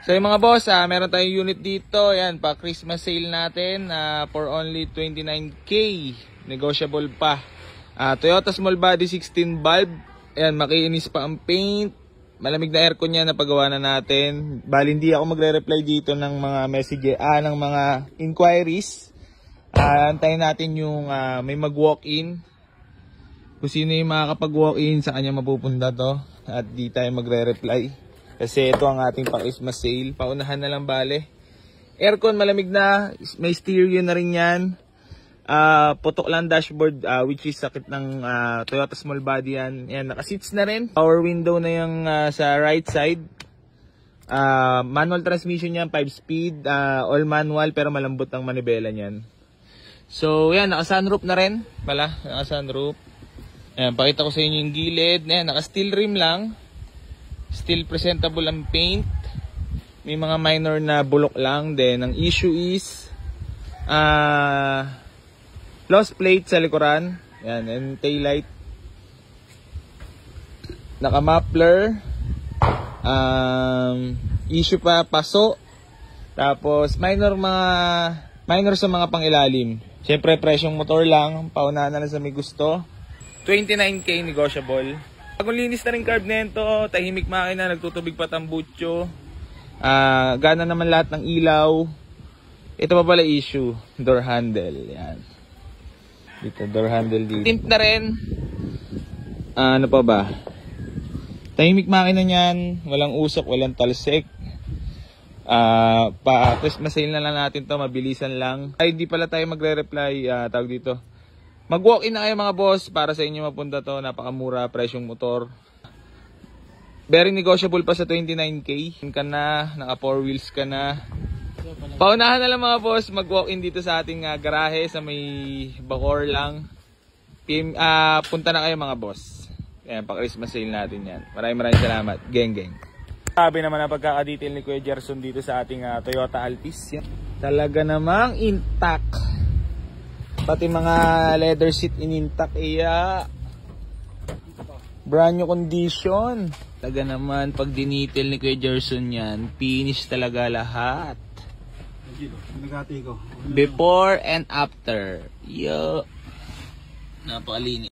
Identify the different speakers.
Speaker 1: So yung mga boss, meron tayong unit dito. Yan, pa Christmas sale natin for only 29k. Negotiable pa. Toyota Small Body 16 valve. Yan, makiinis pa ang paint. Malamig na aircon yan na pagawa na natin. Bali hindi ako magre-reply dito ng mga message, ng mga inquiries. Antayin natin yung may mag-walk-in. Kung sino yung makakapag-walk-in, sa kanya mapupunta to. At di tayo magre-reply. Kasi ito ang ating pa-Christmas sale. Paunahan na lang bale. Aircon malamig na. May stereo na rin yan. Putok lang dashboard, which is sakit ng Toyota Small Body yan. Yan, naka-seats na rin. Power window na yung sa right side. Manual transmission yan, 5-speed. All manual pero malambot ang manibela niyan. So yan, naka-sunroof na rin. Pala, naka-sunroof. Ayan, pakita ko sa inyo yung gilid. Ayan, naka-steel rim lang. Still presentable ang paint. May mga minor na bulok lang. Then, ang issue is lost plate sa likuran. Yan, and taillight. Naka-muffler. Issue pa, paso. Tapos, minor sa mga pangilalim. Siyempre, presyong motor lang. Paunahan na lang sa may gusto. 29k negotiable. Bagong linis na rin carb nito, tahimik makina, nagtutubig pa tambutso. Gana naman lahat ng ilaw. Ito pa pala issue, door handle. Yan. Dito, door handle dito. Tint na rin. Ano pa ba? Tahimik makina niyan, walang usok, walang talsik. Pa-Christmas sale na lang natin to, mabilisan lang. Ay, hindi pala tayo magre-reply, tawag dito. Mag-walk-in na kayo mga boss para sa inyo mapunta to. Napakamura presyong motor. Very negotiable pa sa 29k. Ka na, naka 4 wheels ka na. Paunahan na lang mga boss, mag-walk-in dito sa ating garahe sa may Bacoor lang. Punta na kayo mga boss. Ayan, pa-Christmas sale natin yan. Maraming salamat. Geng geng. Sabi naman ang pagkaka-detail ni Kuya Gerson dito sa ating Toyota Altis. Yan. Talaga namang intact. Pati mga leather seat in-intact, brand new condition. Talaga naman, pag dinitil ni Kuya Gerson yan, finish talaga lahat. Before and after. Yo. Napakalinis.